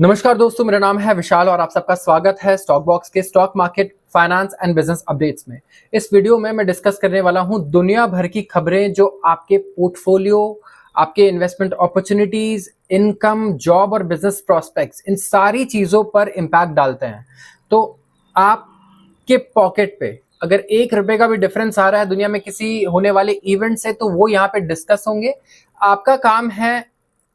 नमस्कार दोस्तों, मेरा नाम है विशाल और आप सबका स्वागत है स्टॉक बॉक्स के stock market finance and business updates में। इस वीडियो में मैं डिस्कस करने वाला हूं दुनिया भर की खबरें जो आपके पोर्टफोलियो, आपके इन्वेस्टमेंट अपॉर्चुनिटीज, इनकम, जॉब और बिजनेस प्रोस्पेक्ट्स, इन सारी चीजों पर इम्पैक्ट डालते हैं। तो आपके पॉकेट पे अगर ₹1 का भी डिफरेंस आ रहा है दुनिया में किसी होने वाले इवेंट से, तो वो यहाँ पे डिस्कस होंगे। आपका काम है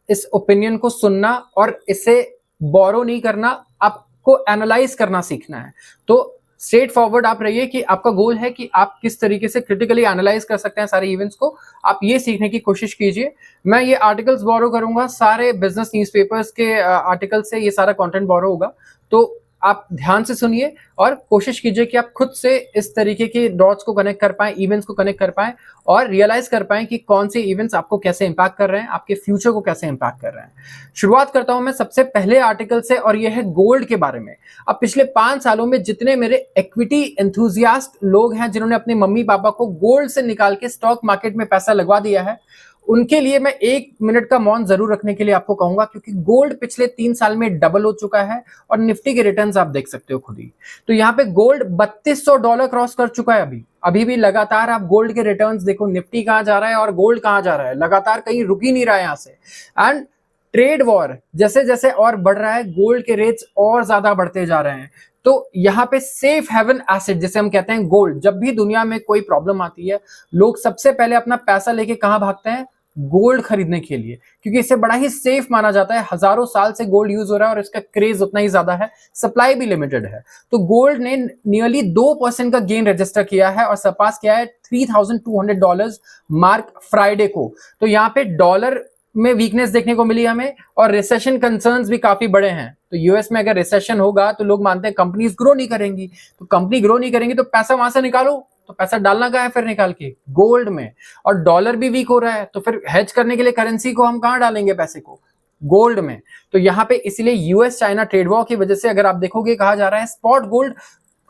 इस ओपिनियन को सुनना और इसे बोरो नहीं करना, आपको एनालाइज करना सीखना है। तो स्ट्रेट फॉरवर्ड आप रहिए कि आपका गोल है कि आप किस तरीके से क्रिटिकली एनालाइज कर सकते हैं सारे इवेंट्स को। आप ये सीखने की कोशिश कीजिए। मैं ये आर्टिकल्स बोरो करूंगा, सारे बिजनेस न्यूज़पेपर्स के आर्टिकल से ये सारा कंटेंट बोरो होगा। तो आप ध्यान से सुनिए और कोशिश कीजिए कि आप खुद से इस तरीके के डॉट्स को कनेक्ट कर पाएं, इवेंट्स को कनेक्ट कर पाएं और रियलाइज कर पाएं कि कौन से इवेंट्स आपको कैसे इंपैक्ट कर रहे हैं, आपके फ्यूचर को कैसे इंपैक्ट कर रहे हैं। शुरुआत करता हूं मैं सबसे पहले आर्टिकल से और यह है गोल्ड के बारे में। अब पिछले 5 सालों में जितने मेरे इक्विटी एंथुसियास्ट लोग हैं जिन्होंने अपने मम्मी पापा को गोल्ड से निकाल के स्टॉक मार्केट में पैसा लगवा दिया है, उनके लिए मैं 1 मिनट का मौन जरूर रखने के लिए आपको कहूंगा, क्योंकि गोल्ड पिछले 3 साल में डबल हो चुका है और निफ्टी के रिटर्न्स आप देख सकते हो खुद ही। तो यहाँ पे गोल्ड $3200 क्रॉस कर चुका है। अभी भी लगातार आप गोल्ड के रिटर्न्स देखो, निफ्टी कहां जा रहा है और गोल्ड कहां जा रहा है, लगातार कहीं रुक ही नहीं रहा है यहाँ से। एंड ट्रेड वॉर जैसे जैसे और बढ़ रहा है, गोल्ड के रेट्स और ज्यादा बढ़ते जा रहे हैं। तो यहाँ पे सेफ हेवन एसेट जिसे हम कहते हैं गोल्ड, जब भी दुनिया में कोई प्रॉब्लम आती है, लोग सबसे पहले अपना पैसा लेके कहां भागते हैं? गोल्ड खरीदने के लिए, क्योंकि इसे बड़ा ही सेफ माना जाता है। हजारों साल से गोल्ड यूज हो रहा है और इसका क्रेज उतना ही ज्यादा है, सप्लाई भी लिमिटेड है। तो गोल्ड ने नियरली 2% का गेन रजिस्टर किया है और सरपास किया है $3200 मार्क फ्राइडे को। तो यहाँ पे डॉलर में वीकनेस देखने को मिली हमें और रिसेशन कंसर्न्स भी काफी बड़े हैं। तो यूएस में अगर रिसेशन होगा तो लोग मानते हैं कंपनीज ग्रो नहीं करेंगी, तो कंपनी ग्रो नहीं करेंगी तो पैसा वहां से निकालो, तो पैसा डालना कहाँ है फिर निकाल के? गोल्ड में। और डॉलर भी वीक हो रहा है, तो फिर हेज करने के लिए करेंसी को हम कहाँ डालेंगे पैसे को? गोल्ड में। तो यहाँ पे इसलिए यूएस चाइना ट्रेड वॉर की वजह से अगर आप देखोगे, कहा जा रहा है स्पॉट गोल्ड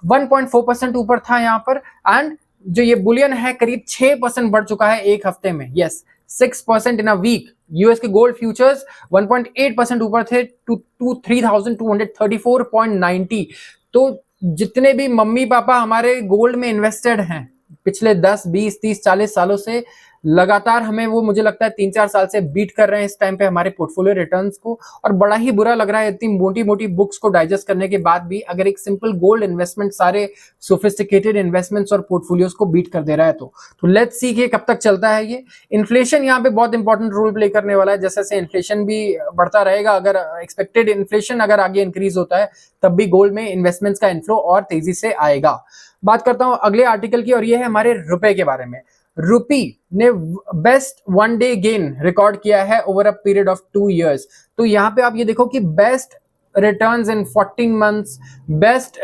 1.4% ऊपर था यहाँ पर, एंड जो ये बुलियन है करीब 6% बढ़ चुका है एक हफ्ते में। Yes, 6% in a week. US के गोल्ड फ्यूचर्स 1.8% ऊपर थे टू 3234.90। तो जितने भी मम्मी पापा हमारे गोल्ड में इन्वेस्टेड हैं पिछले 10, 20, 30, 40 सालों से, लगातार हमें वो मुझे लगता है 3-4 साल से बीट कर रहे हैं इस टाइम पे हमारे पोर्टफोलियो रिटर्न्स को। और बड़ा ही बुरा लग रहा है इतनी मोटी मोटी बुक्स को डाइजेस्ट करने के बाद भी अगर एक सिंपल गोल्ड इन्वेस्टमेंट सारे सोफिस्टिकेटेड इन्वेस्टमेंट्स और पोर्टफोलियोज को बीट कर दे रहा है। तो लेट्स सी कि कब तक चलता है ये। इन्फ्लेशन यहाँ पे बहुत इंपॉर्टेंट रोल प्ले करने वाला है। जैसे जैसे इन्फ्लेशन भी बढ़ता रहेगा, अगर एक्सपेक्टेड इन्फ्लेशन अगर आगे इंक्रीज होता है, तब भी गोल्ड में इन्वेस्टमेंट्स का इनफ्लो और तेजी से आएगा। बात करता हूं अगले आर्टिकल की और ये है हमारे रुपए के बारे में। रुपी ने बेस्ट 1 डे गेन रिकॉर्ड किया है over a period of 2 years. तो यहाँ पे आप ये देखो कि best returns in 14 months, best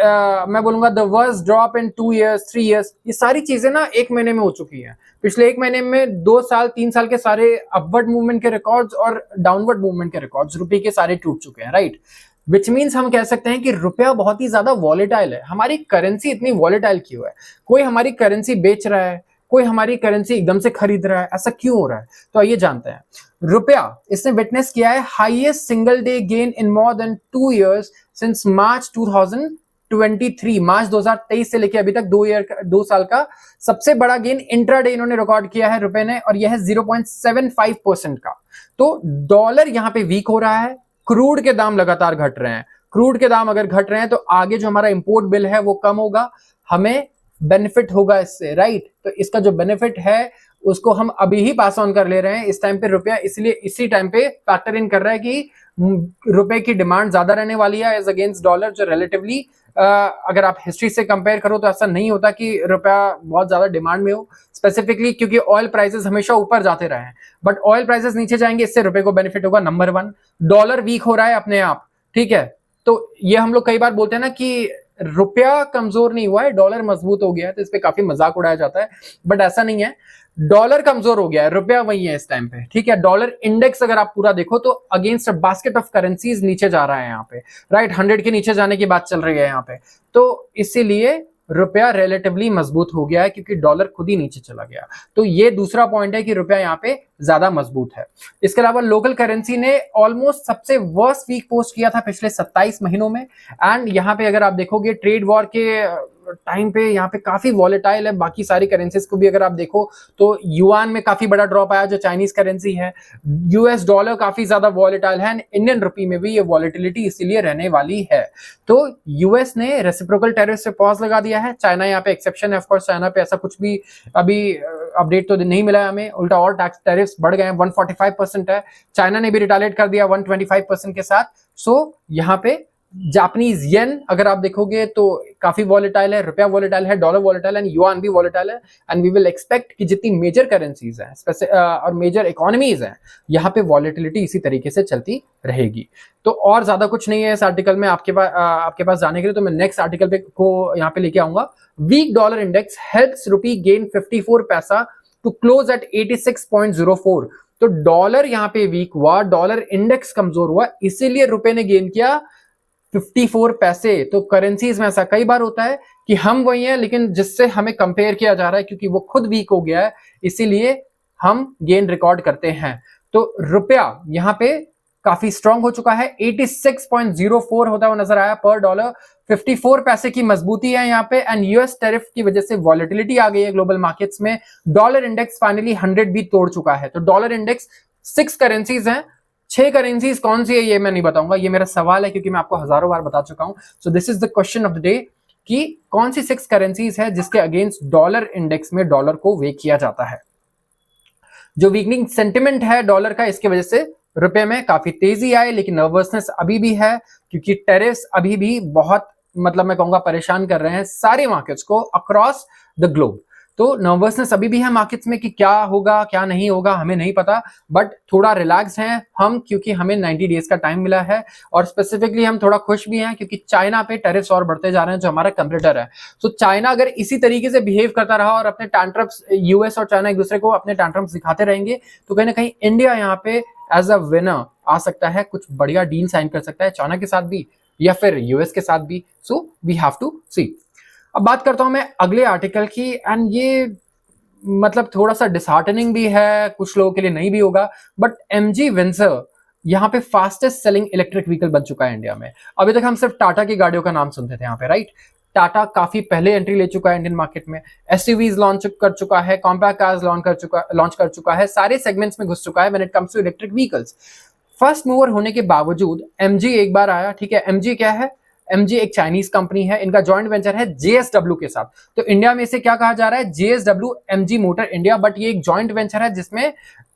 मैं बोलूंगा the worst drop in 2 years, 3 years, ये सारी चीजें ना 1 महीने में हो चुकी हैं। पिछले 1 महीने में 2 साल 3 साल के सारे अपवर्ड मूवमेंट के रिकॉर्ड्स और डाउनवर्ड मूवमेंट के रिकॉर्ड्स रुपये के सारे टूट चुके हैं, राइट। विच मीन्स हम कह सकते हैं कि रुपया बहुत ही ज्यादा वॉलेटाइल है। हमारी करेंसी इतनी वॉलेटाइल क्यों है? कोई हमारी करेंसी बेच रहा है, कोई हमारी करेंसी एकदम से खरीद रहा है, ऐसा क्यों हो रहा है? तो आइए जानते हैं। रुपया इसने विटनेस किया है highest single day gain in more than 2 years since मार्च 2023। मार्च 2023 से लेके अभी तक 2 साल का सबसे बड़ा गेन इंट्राडे इन्होंने रिकॉर्ड किया है रुपए ने, और यह है 0.75% का। तो डॉलर यहाँ पे वीक हो रहा है, क्रूड के दाम लगातार घट रहे हैं। क्रूड के दाम अगर घट रहे हैं तो आगे जो हमारा इंपोर्ट बिल है वो कम होगा, हमें बेनिफिट होगा इससे, राइट। तो इसका जो बेनिफिट है उसको हम अभी ही पास ऑन कर ले रहे हैं इस टाइम पे रुपया, इसलिए इसी टाइम पे फैक्टर इन कर रहा है कि रुपए की डिमांड ज्यादा रहने वाली है एज अगेंस्ट डॉलर, जो रिलेटिवली अगर आप हिस्ट्री से कंपेयर करो तो ऐसा नहीं होता कि रुपया बहुत ज्यादा डिमांड में हो, स्पेसिफिकली क्योंकि ऑयल प्राइसेस हमेशा ऊपर जाते रहे हैं, बट ऑयल प्राइसेस नीचे जाएंगे, इससे रुपए को बेनिफिट होगा। नंबर 1, डॉलर वीक हो रहा है अपने आप, ठीक है। तो ये हम लोग कई बार बोलते हैं ना कि रुपया कमजोर नहीं हुआ है, डॉलर मजबूत हो गया है, तो इस पे काफी मजाक उड़ाया जाता है, बट ऐसा नहीं है। डॉलर कमजोर हो गया है, रुपया वही है इस टाइम पे, ठीक है। डॉलर इंडेक्स अगर आप पूरा देखो तो against a basket of currencies नीचे जा रहा है यहाँ पे, राइट। 100 के नीचे जाने की बात चल रही है यहाँ पे। तो इसीलिए रुपया रिलेटिवली मजबूत हो गया है क्योंकि डॉलर खुद ही नीचे चला गया। तो ये दूसरा पॉइंट है कि रुपया यहाँ पे ज्यादा मजबूत है। इसके अलावा लोकल करेंसी ने ऑलमोस्ट सबसे वर्स्ट वीक पोस्ट किया था पिछले 27 महीनों में। एंड यहाँ पे अगर आप देखोगे ट्रेड वॉर के टाइम पे यहाँ पे काफी वॉलेटाइल है। बाकी सारी करेंसीज को भी अगर आप देखो तो युआन में काफी बड़ा ड्रॉप आया जो चाइनीज करेंसी है, यूएस डॉलर काफी ज्यादा वॉलेटाइल है, इंडियन रुपी में भी ये वॉलेटिलिटी इसीलिए रहने वाली है। तो यूएस ने रेसिप्रोकल टैरिफ से पॉज लगा दिया है। चाइना यहाँ पे एक्सेप्शन है, ऑफ कोर्स चाइना पे ऐसा कुछ भी अभी अपडेट तो नहीं मिला है हमें, उल्टा और टैक्स टैरिफ्स बढ़ गए हैं, 145% है। चाइना ने भी रिटालिएट कर दिया 125% के साथ। सो यहाँ पे जापानीज येन अगर आप देखोगे तो काफी वॉलेटाइल है, रुपया वॉलेटाइल है, डॉलर वॉलेटाइल है, युआन भी वॉलेटाइल है। एंड वी विल एक्सपेक्ट कि जितनी मेजर करेंसीज हैं और मेजर इकोनॉमीज हैं यहाँ पे वॉलेटिलिटी इसी तरीके से चलती रहेगी। तो और ज्यादा कुछ नहीं है इस आर्टिकल में आपके पास जाने के लिए, तो मैं नेक्स्ट आर्टिकल पे को यहाँ पे लेके आऊंगा। वीक डॉलर इंडेक्स हेल्प्स रुपी गेन 54 पैसा टू क्लोज एट 86.04। तो डॉलर यहाँ पे वीक हुआ, डॉलर इंडेक्स कमजोर हुआ, इसीलिए रुपए ने गेन किया 54 पैसे। तो करेंसीज में ऐसा कई बार होता है कि हम वही हैं लेकिन जिससे हमें कंपेयर किया जा रहा है क्योंकि वो खुद वीक हो गया है, इसीलिए हम गेन रिकॉर्ड करते हैं। तो रुपया यहाँ पे काफी स्ट्रांग हो चुका है, 86.04 होता हुआ नजर आया पर डॉलर, 54 पैसे की मजबूती है यहाँ पे। एंड यूएस टैरिफ की वजह से वॉलेटिलिटी आ गई है ग्लोबल मार्केट्स में। डॉलर इंडेक्स फाइनली 100 भी तोड़ चुका है। तो डॉलर इंडेक्स 6 करेंसीज हैं, 6 करेंसीज कौन सी है ये मैं नहीं बताऊंगा, ये मेरा सवाल है क्योंकि मैं आपको हजारों बार बता चुका हूं। सो this is the question of the day कि कौन सी 6 करेंसीज है जिसके अगेंस्ट डॉलर इंडेक्स में डॉलर को वे किया जाता है। जो वीकनिंग सेंटिमेंट है डॉलर का, इसकी वजह से रुपए में काफी तेजी आई, लेकिन नर्वसनेस अभी भी है क्योंकि टेरिफ्स अभी भी बहुत मैं कहूंगा परेशान कर रहे हैं सारे मार्केट्स को अक्रॉस द ग्लोब। तो नर्वसनेस अभी भी है मार्केट्स में कि क्या होगा क्या नहीं होगा हमें नहीं पता, बट थोड़ा रिलैक्स हैं हम क्योंकि हमें 90 डेज का टाइम मिला है। और स्पेसिफिकली हम थोड़ा खुश भी हैं क्योंकि चाइना पे टेरिफ्स और बढ़ते जा रहे हैं जो हमारा कंपटीटर है। तो चाइना अगर इसी तरीके से बिहेव करता रहा और अपने टैंट्रम्स, यूएस और चाइना एक दूसरे को अपने टैंट्रम्स दिखाते रहेंगे, तो कहीं ना कहीं इंडिया यहाँ पे एज अ विनर आ सकता है, कुछ बढ़िया डील साइन कर सकता है चाइना के साथ भी या फिर यूएस के साथ भी। सो वी हैव टू सी। अब बात करता हूं मैं अगले आर्टिकल की, एंड ये थोड़ा सा डिसहार्टनिंग भी है, कुछ लोगों के लिए नहीं भी होगा, बट एमजी विंसर यहाँ पे फास्टेस्ट सेलिंग इलेक्ट्रिक व्हीकल बन चुका है इंडिया में। अभी तक हम सिर्फ टाटा की गाड़ियों का नाम सुनते थे यहाँ पे, राइट। टाटा काफी पहले एंट्री ले चुका है इंडियन मार्केट में, एसयूवीज लॉन्च कर चुका है, कॉम्पैक्ट कार्स लॉन्च कर चुका है, सारे सेगमेंट्स में घुस चुका है when it comes to electric vehicles. First mover होने के बावजूद एमजी एक बार आया, ठीक है। एमजी क्या है? एमजी एक चाइनीज कंपनी है, इनका जॉइंट वेंचर है जेएसडब्ल्यू के साथ। तो इंडिया में इसे क्या कहा जा रहा है? JSW MG motor India, but ये एक जॉइंट वेंचर है जिसमें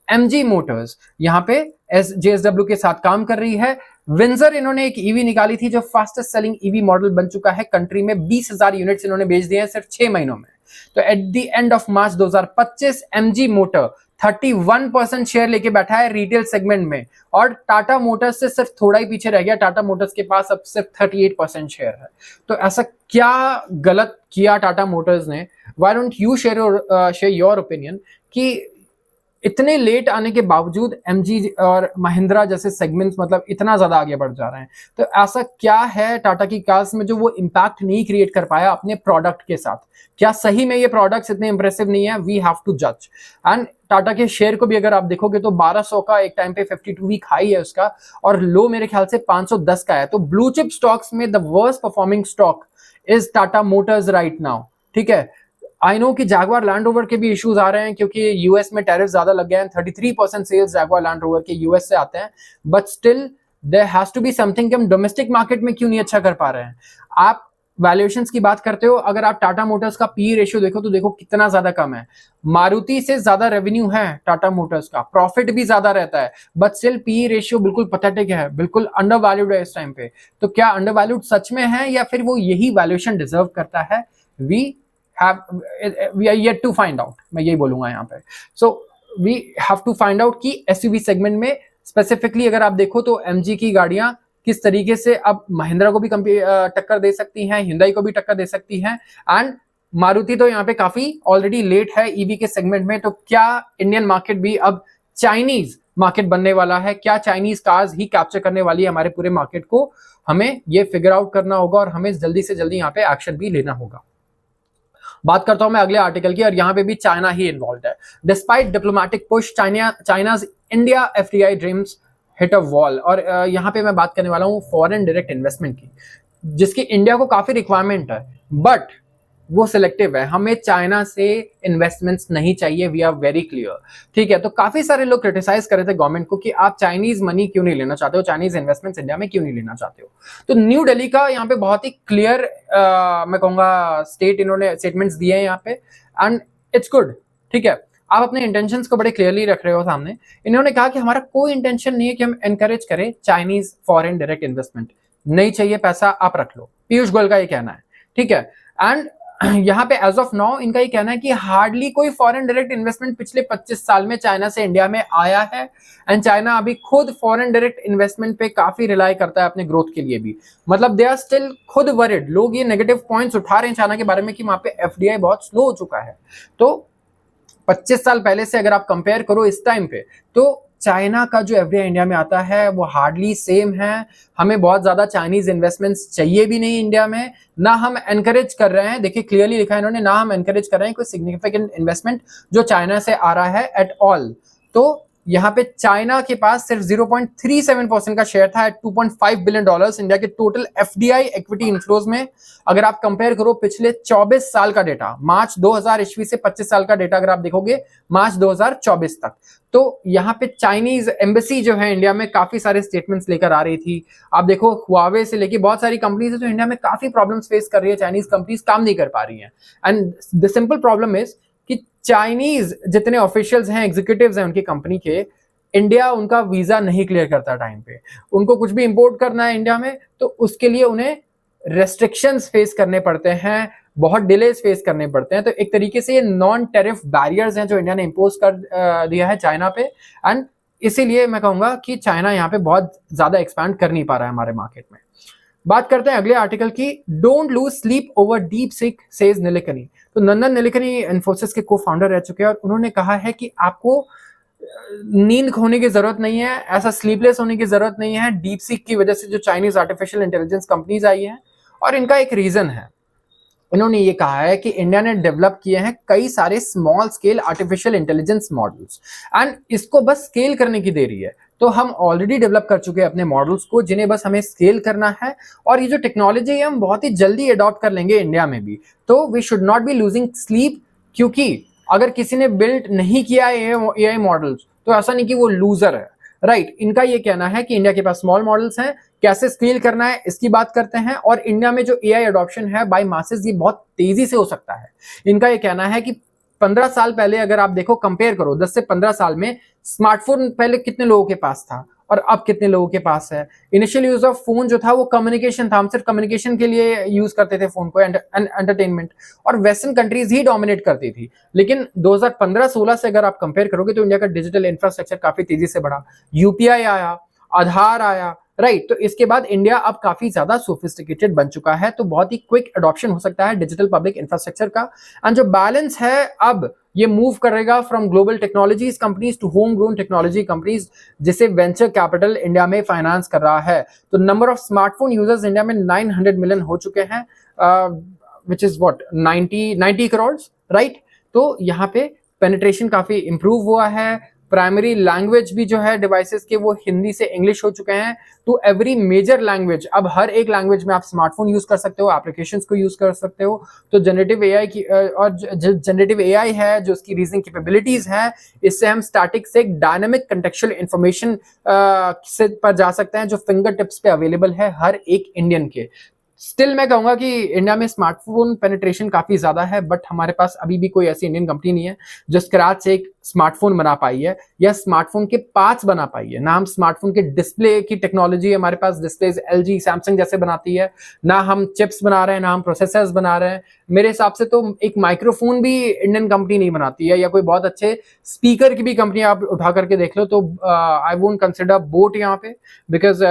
एमजी मोटर्स यहाँ पे जेएसडब्ल्यू के साथ काम कर रही है। विंजर इन्होंने एक ईवी निकाली थी जो फास्टेस्ट सेलिंग ईवी मॉडल बन चुका है कंट्री में, 20,000 यूनिट्स इन्होंने बेच दिए हैं सिर्फ 6 महीनों में। तो at the end of March 2025 MG motor 31% share लेके बैठा है रिटेल सेगमेंट में, और टाटा मोटर्स से सिर्फ थोड़ा ही पीछे रह गया। टाटा मोटर्स के पास अब सिर्फ 38% शेयर है। तो ऐसा क्या गलत किया टाटा मोटर्स ने? Why don't you share your opinion कि इतने लेट आने के बावजूद एमजी और महिंद्रा जैसे सेगमेंट्स इतना ज्यादा आगे बढ़ जा रहे हैं? तो ऐसा क्या है टाटा की कार्स में जो वो इंपैक्ट नहीं क्रिएट कर पाया अपने प्रोडक्ट के साथ? क्या सही में ये प्रोडक्ट्स इतने इंप्रेसिव नहीं है? वी हैव टू जज। एंड टाटा के शेयर को भी अगर आप देखोगे तो 1200 का एक टाइम पे 52 वीक हाई है उसका, और लो मेरे ख्याल से 510 का है। तो ब्लू चिप स्टॉक्स में the worst performing stock is Tata Motors right now, ठीक है। आई नो कि जैगवार लैंड रोवर के भी इश्यूज आ रहे हैं क्योंकि यूएस में टैरिफ ज्यादा लग गए हैं, 33% सेल्स जैगवार लैंड रोवर के यूएस से आते हैं, but still there has to be something कि हम डोमेस्टिक मार्केट में क्यों नहीं अच्छा कर पा रहे हैं। आप वैल्यूएशंस की बात करते हो, अगर आप टाटा मोटर्स का पी रेशियो देखो तो देखो कितना ज्यादा कम है। मारुति से ज्यादा रेवेन्यू है टाटा मोटर्स का, प्रॉफिट भी ज्यादा रहता है, बट स्टिल पी रेशियो बिल्कुल पैथेटिक है, बिल्कुल अंडर वैल्यूड है इस टाइम पे। तो क्या अंडर वैल्यूड सच में है या फिर वो यही वैल्यूएशन डिजर्व करता है? we are yet to find out, मैं यही बोलूंगा यहाँ पे। So we have to find out कि SUV सेगमेंट में स्पेसिफिकली अगर आप देखो तो एमजी की गाड़ियां किस तरीके से अब महिंद्रा को भी टक्कर दे सकती हैं, हिंदाई को भी टक्कर दे सकती हैं, एंड मारुति तो यहाँ पे काफी ऑलरेडी लेट है ईवी के सेगमेंट में। तो क्या इंडियन मार्केट भी अब चाइनीज मार्केट बनने वाला है? क्या चाइनीज कार्स ही कैप्चर करने वाली है हमारे पूरे मार्केट को? हमें ये फिगर आउट करना होगा और हमें जल्दी से जल्दी यहाँ पे एक्शन भी लेना होगा। बात करता हूं मैं अगले आर्टिकल की, और यहां पे भी चाइना ही इन्वॉल्व है। Despite diplomatic push, China's India FDI dreams hit a wall. और यहां पे मैं बात करने वाला हूं फॉरेन डायरेक्ट इन्वेस्टमेंट की, जिसकी इंडिया को काफी रिक्वायरमेंट है, बट वो सिलेक्टिव है। हमें चाइना से इन्वेस्टमेंट्स नहीं चाहिए, वी आर वेरी क्लियर। ठीक है, तो काफी सारे लोग क्रिटिसाइज कर रहे थे गवर्नमेंट को कि आप चाइनीज मनी क्यों नहीं लेना चाहते हो, चाइनीज इन्वेस्टमेंट्स इंडिया में क्यों नहीं लेना चाहते हो। तो न्यू दिल्ली का यहाँ पे बहुत ही क्लियर मैं कहूंगा इन्होंने स्टेटमेंट्स दिए हैं यहाँ पे, एंड इट्स गुड। ठीक है, आप अपने इंटेंशंस को बड़े क्लियरली रख रहे हो सामने। इन्होंने कहा कि हमारा कोई इंटेंशन नहीं है कि हम एनकरेज करें चाइनीज फॉरेन डायरेक्ट इन्वेस्टमेंट, नहीं चाहिए पैसा, आप रख लो। पीयूष गोयल का ये कहना है। ठीक है, एंड यहाँ पे एज ऑफ नाउ इनका ये कहना है कि हार्डली कोई फॉरेन डायरेक्ट इन्वेस्टमेंट पिछले 25 साल में चाइना से इंडिया में आया है, एंड चाइना अभी खुद फॉरेन डायरेक्ट इन्वेस्टमेंट पे काफी रिलाई करता है अपने ग्रोथ के लिए भी। मतलब दे आर स्टिल खुद वरिड, लोग ये नेगेटिव पॉइंट्स उठा रहे हैं चाइना के बारे में कि वहां पे एफडीआई बहुत स्लो हो चुका है। तो 25 साल पहले से अगर आप कंपेयर करो इस टाइम पे, तो चाइना का जो एफडीआई इंडिया में आता है वो हार्डली सेम है। हमें बहुत ज्यादा चाइनीज इन्वेस्टमेंट्स चाहिए भी नहीं इंडिया में, ना हम एनकरेज कर रहे हैं। देखिए क्लियरली लिखा है इन्होंने, ना हम एनकरेज कर रहे हैं कोई सिग्निफिकेंट इन्वेस्टमेंट जो चाइना से आ रहा है एट ऑल। तो यहाँ पे चाइना के पास सिर्फ 0.37% का शेयर था एट $2.5 बिलियन इंडिया के टोटल एफडीआई इक्विटी इनफ्लोज में। अगर आप कंपेयर करो पिछले 24 साल का डेटा, मार्च 2000 ईस्वी से 25 साल का डेटा अगर आप देखोगे मार्च 2024 तक, तो यहाँ पे चाइनीज एम्बेसी जो है इंडिया में काफी सारे स्टेटमेंट्स लेकर आ रही थी। आप देखो हुआवे से लेके बहुत सारी कंपनीज है जो इंडिया में काफी प्रॉब्लम्स फेस कर रही है, चाइनीज कंपनीज काम नहीं कर पा रही हैं। And the simple problem is कि चाइनीज जितने ऑफिशियल्स हैं, एग्जीक्यूटिव्स हैं उनकी कंपनी के, इंडिया उनका वीजा नहीं क्लियर करता टाइम पे। उनको कुछ भी इंपोर्ट करना है इंडिया में तो उसके लिए उन्हें रेस्ट्रिक्शंस फेस करने पड़ते हैं, बहुत डिलेस फेस करने पड़ते हैं। तो एक तरीके से ये नॉन टेरिफ बैरियर्स हैं जो इंडिया ने इंपोज कर दिया है चाइना पे, एंड इसीलिए मैं कहूंगा कि चाइना यहाँ पे बहुत ज्यादा एक्सपैंड कर नहीं पा रहा है हमारे मार्केट में। बात करते हैं अगले आर्टिकल की, don't lose sleep over deep seek says Nilekani. तो नंदन नीलेकनी इन्फोसिस के को फाउंडर रह चुके हैं और उन्होंने कहा है कि आपको नींद खोने की जरूरत नहीं है, ऐसा स्लीपलेस होने की जरूरत नहीं है डीप सीक की वजह से जो चाइनीज आर्टिफिशियल इंटेलिजेंस कंपनीज आई हैं। और इनका एक रीजन है, इन्होंने ये कहा है कि इंडिया ने डेवलप किए हैं कई सारे small scale artificial intelligence models, and इसको बस स्केल करने की देरी है। तो हम ऑलरेडी डेवलप कर चुके हैं अपने मॉडल्स को, जिन्हें बस हमें स्केल करना है, और ये जो टेक्नोलॉजी है हम बहुत ही जल्दी अडॉप्ट कर लेंगे इंडिया में भी। तो we should not be losing sleep, क्योंकि अगर किसी ने बिल्ड नहीं किया एआई मॉडल्स तो ऐसा नहीं कि वो लूजर है, राइट। इनका ये कहना है कि इंडिया के पास स्मॉल मॉडल्स हैं, कैसे स्केल करना है इसकी बात करते हैं, और इंडिया में जो एआई अडॉप्शन है बाय मासेस ये बहुत तेजी से हो सकता है। इनका ये कहना है कि 15 साल पहले अगर आप देखो, कंपेयर करो 10 से 15 साल में, स्मार्टफोन पहले कितने लोगों के पास था और अब कितने लोगों के पास है। इनिशियल यूज ऑफ फोन जो था वो कम्युनिकेशन था, हम सिर्फ कम्युनिकेशन के लिए यूज करते थे फोन को, एंटरटेनमेंट, और वेस्टर्न कंट्रीज ही डोमिनेट करती थी। लेकिन 2015-16 से अगर आप कंपेयर करोगे तो इंडिया का डिजिटल इंफ्रास्ट्रक्चर काफी तेजी से बढ़ा, यूपीआई आया, आधार आया, राइट। तो इसके बाद इंडिया अब काफी ज्यादा सोफिस्टिकेटेड बन चुका है, तो बहुत ही क्विक अडॉप्शन हो सकता है डिजिटल पब्लिक इंफ्रास्ट्रक्चर का। एंड जो बैलेंस है अब ये मूव करेगा from global technologies companies to home grown technology companies, जिसे वेंचर कैपिटल इंडिया में फाइनेंस कर रहा है। तो number of smartphone users India में 900 मिलियन हो चुके हैं, which is what 90 crore, right. तो यहाँ पे पेनिट्रेशन काफी इंप्रूव हुआ है। प्राइमरी लैंग्वेज भी जो है डिवाइसेस के वो हिंदी से इंग्लिश हो चुके हैं, टू एवरी मेजर लैंग्वेज। अब हर एक लैंग्वेज में आप स्मार्टफोन यूज कर सकते हो, एप्लीकेशंस को यूज कर सकते हो। तो जनरेटिव एआई की और जनरेटिव एआई है जो उसकी रीजनिंग कैपेबिलिटीज है, इससे हम स्टैटिक से एक डायनामिक कंटेक्चुअल इंफॉर्मेशन से पर जा सकते हैं जो फिंगर टिप्स पे अवेलेबल है हर एक इंडियन के। स्टिल मैं कहूंगा कि इंडिया में स्मार्टफोन पेनिट्रेशन काफी ज्यादा है, बट हमारे पास अभी भी कोई ऐसी इंडियन कंपनी नहीं है जो स्क्रैच से एक स्मार्टफोन बना पाई है या स्मार्टफोन के पार्ट्स बना पाई है। ना हम स्मार्टफोन के डिस्प्ले की टेक्नोलॉजी हमारे पास, डिस्प्लेज एलजी सैमसंग जैसे बनाती है, ना हम चिप्स बना रहे हैं, ना हम प्रोसेसर्स बना रहे हैं। मेरे हिसाब से तो एक माइक्रोफोन भी इंडियन कंपनी नहीं बनाती है, या कोई बहुत अच्छे स्पीकर की भी कंपनी आप उठा करके देख लो तो आई वोंट कंसिडर बोट यहाँ पे, बिकॉज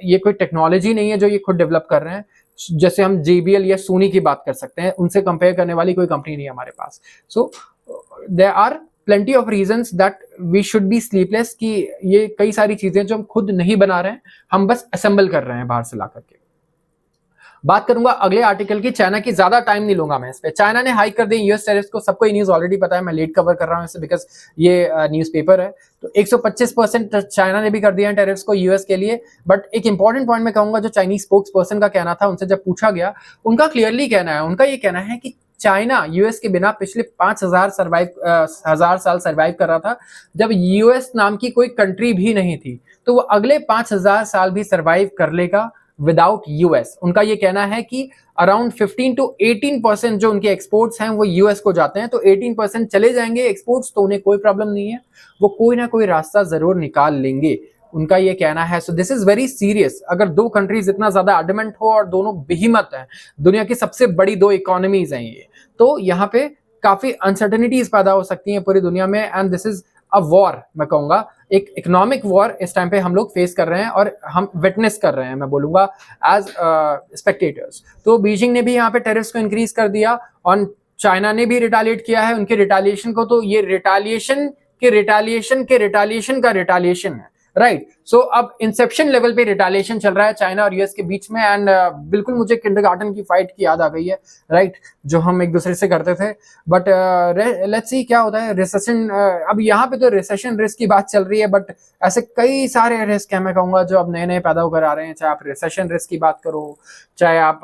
ये कोई टेक्नोलॉजी नहीं है जो ये खुद डेवलप कर रहे हैं। जैसे हम JBL या सोनी की बात कर सकते हैं, उनसे कंपेयर करने वाली कोई कंपनी नहीं है हमारे पास। So there are plenty of reasons that we should be sleepless, कि ये कई सारी चीजें जो हम खुद नहीं बना रहे हैं, हम बस असेंबल कर रहे हैं बाहर से ला करके। बात करूंगा अगले आर्टिकल की। चाइना की, ज्यादा टाइम नहीं लूंगा मैं इस पे। चाइना ने हाइक कर दी यूएस टैरिफ्स को, सबको ये न्यूज ऑलरेडी पता है, मैं लेट कवर कर रहा हूँ इसे बिकॉज ये न्यूज़पेपर है। तो 125% चाइना ने भी कर दिया है टैरिफ्स को यूएस के लिए। बट एक इंपॉर्टेंट पॉइंट मैं कहूंगा, जो चाइनीज स्पोक्स पर्सन का कहना था, उनसे जब पूछा गया, उनका क्लियरली कहना है, उनका ये कहना है कि चाइना यूएस के बिना पिछले 5000 साल सर्वाइव कर रहा था, जब यूएस नाम की कोई कंट्री भी नहीं थी। तो वो अगले 5000 साल भी सर्वाइव कर लेगा विदाउट यूएस। उनका ये कहना है कि अराउंड 15 to 18% जो उनके एक्सपोर्ट्स हैं वो यूएस को जाते हैं, तो 18% चले जाएंगे एक्सपोर्ट्स, तो उन्हें कोई प्रॉब्लम नहीं है, वो कोई ना कोई रास्ता जरूर निकाल लेंगे, उनका ये कहना है। So this is very serious. अगर दो कंट्रीज इतना ज्यादा एडमेंट हो और दोनों बेहिमत हैं, दुनिया की सबसे बड़ी दो इकोनॉमीज हैं ये, तो यहाँ पे काफी अनसर्टेनिटीज पैदा हो सकती हैं पूरी दुनिया में। And this is a war, मैं कहूंगा एक इकोनॉमिक वॉर इस टाइम पे हम लोग फेस कर रहे हैं और हम विटनेस कर रहे हैं, मैं बोलूंगा एज स्पेक्टेटर्स। तो बीजिंग ने भी यहाँ पे टेरिफ्स को इंक्रीज कर दिया और चाइना ने भी रिटालिएट किया है उनके रिटालिएशन को। तो ये रिटालिएशन का रिटालिएशन है, राइट। सो अब इंसेप्शन लेवल पे रिटालिएशन चल रहा है चाइना और यूएस के बीच में। एंड बिल्कुल मुझे किंडरगार्टन की फाइट की याद आ गई है, राइट, जो हम एक दूसरे से करते थे। बट लेट्स सी क्या होता है। रिसेशन, अब यहाँ पे तो रिसेशन रिस्क की बात चल रही है, बट ऐसे कई सारे रिस्क हैं मैं कहूंगा जो अब नए नए पैदा होकर आ रहे हैं। चाहे आप रिसेशन रिस्क की बात करो, चाहे आप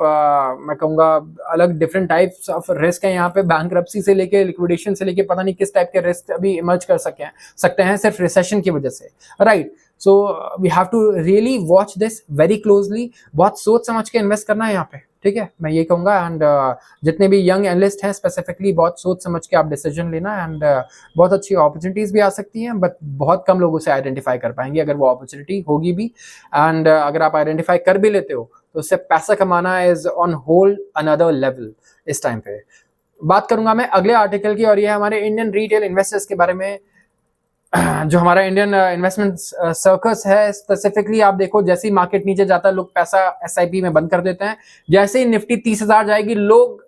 मैं कहूंगा अलग डिफरेंट टाइप्स ऑफ रिस्क हैं यहाँ पे, बैंकरप्सी से लेके लिक्विडेशन से लेके पता नहीं किस टाइप के रिस्क अभी इमर्ज कर सकते हैं सिर्फ रिसेशन की वजह से, right. So we have to really watch this very closely. बहुत सोच समझ के इन्वेस्ट करना है यहाँ पे, ठीक है, मैं ये कहूंगा। एंड जितने भी यंग एनालिस्ट हैं स्पेसिफिकली, बहुत सोच समझ के आप डिसीजन लेना। एंड बहुत अच्छी अपॉर्चुनिटीज भी आ सकती हैं, बट बहुत कम लोग उसे आइडेंटिफाई कर पाएंगे, अगर वो अपॉर्चुनिटी होगी भी। एंड अगर आप आइडेंटिफाई कर भी लेते हो तो उससे पैसा कमाना is on whole another level इस टाइम पे। बात करूंगा मैं अगले आर्टिकल की, और ये है हमारे इंडियन रिटेल इन्वेस्टर्स के बारे में। जो हमारा इंडियन इन्वेस्टमेंट सर्कस है, स्पेसिफिकली आप देखो, जैसे ही मार्केट नीचे जाता है लोग पैसा एसआईपी में बंद कर देते हैं। जैसे ही निफ्टी 30,000 जाएगी, लोग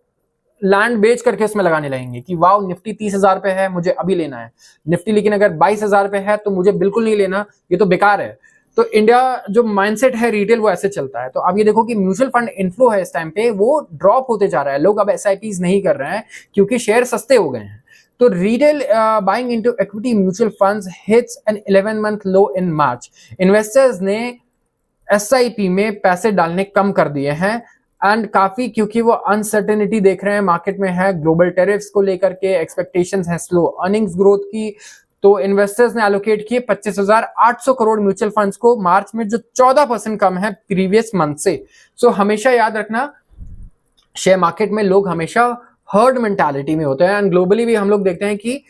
लैंड बेच करके उसमें लगाने लगेंगे कि वाह निफ्टी 30,000 पे है, मुझे अभी लेना है। निफ्टी लेकिन अगर 22,000 पे है तो मुझे बिल्कुल नहीं लेना, ये तो बेकार है। तो इंडिया जो माइंडसेट है रिटेल, वो ऐसे चलता है। तो अब ये देखो कि म्यूचुअल फंड इनफ्लो है इस टाइम पे, वो ड्रॉप होते जा रहा है। लोग अब एसआईपीज नहीं कर रहे हैं क्योंकि शेयर सस्ते हो गए हैं। तो retail buying into equity mutual funds hits an 11-month low in March. Investors ने SIP में पैसे डालने कम कर दिए हैं, एंड काफी, क्योंकि वो अनसर्टेनिटी देख रहे हैं मार्केट में है, ग्लोबल टेरिफ्स को लेकर के एक्सपेक्टेशंस हैं स्लो अर्निंग्स ग्रोथ की। तो इन्वेस्टर्स ने एलोकेट किए 25,800 करोड़ म्यूचुअल फंड्स को मार्च में, जो 14% कम है प्रीवियस मंथ से। सो हमेशा याद रखना, शेयर मार्केट में लोग हमेशा हर्ड मेंटालिटी में होते हैं। एंड ग्लोबली भी हम लोग देखते हैं कि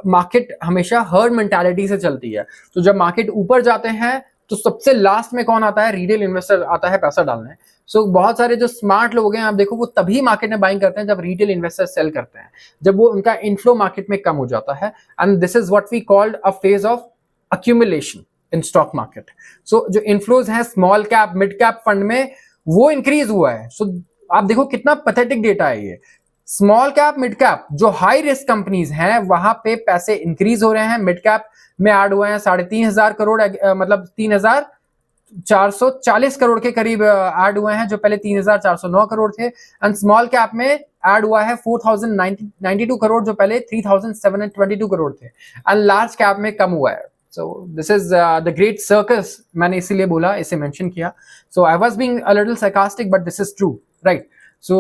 मार्केट हमेशा हर्ड मेंटालिटी से चलती है। तो जब मार्केट ऊपर जाते हैं तो सबसे लास्ट में कौन आता है? रिटेल इन्वेस्टर आता है पैसा डालने। सो बहुत सारे जो स्मार्ट लोग हैं, आप देखो, वो तभी मार्केट में बाइंग करते हैं जब रिटेल इन्वेस्टर सेल करते हैं, जब वो उनका इनफ्लो मार्केट में कम हो जाता है। And this is what we called a phase of accumulation in stock market. So जो इनफ्लोज हैं small cap mid cap fund में, वो इंक्रीज हुआ है। सो आप देखो कितना पैथेटिक डेटा है ये। स्मॉल कैप मिड कैप जो हाई रिस्क कंपनीज हैं, वहां पे पैसे इंक्रीज हो रहे हैं। मिड कैप में ऐड हुए हैं 3,500 करोड़, मतलब 3,440 करोड़ के करीब ऐड हुए हैं, जो पहले 3,409 करोड़ थे। एंड स्मॉल कैप में ऐड हुआ है 4,092 करोड़, जो पहले 3,722 करोड़ थे। एंड लार्ज कैप में कम हुआ है। So this is the great circus, मैंने इसीलिए बोला, इसे मेंशन किया। So I was being a little sarcastic, but this is true, right. सो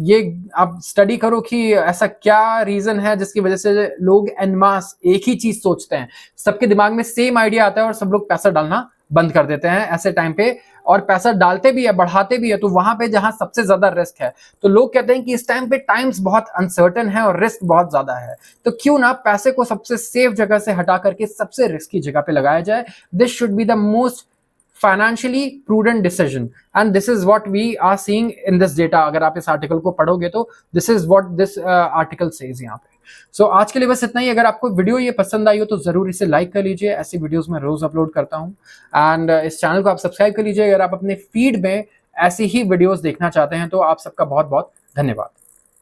ये आप स्टडी करो कि ऐसा क्या रीजन है जिसकी वजह से लोग एन मास एक ही चीज सोचते हैं, सबके दिमाग में सेम आइडिया आता है और सब लोग पैसा डालना बंद कर देते हैं ऐसे टाइम पे, और पैसा डालते भी है, बढ़ाते भी है, तो वहां पे जहां सबसे ज्यादा रिस्क है। तो लोग कहते हैं कि इस टाइम पे टाइम्स बहुत अनसर्टन है और रिस्क बहुत ज्यादा है, तो क्यों ना पैसे को सबसे सेफ जगह से हटा करके सबसे रिस्की जगह पे लगाया जाए। This should be the most financially prudent decision, and this is what we are seeing in this data। अगर आप इस आर्टिकल को पढ़ोगे तो this is what this article says यहाँ पे। सो आज के लिए बस इतना ही। अगर आपको वीडियो ये पसंद आई हो तो जरूर इसे लाइक कर लीजिए, ऐसी वीडियोस मैं रोज अपलोड करता हूँ। एंड इस चैनल को आप सब्सक्राइब कर लीजिए अगर आप अपने फीड में ऐसी ही वीडियोस देखना चाहते हैं। तो आप सबका बहुत बहुत धन्यवाद।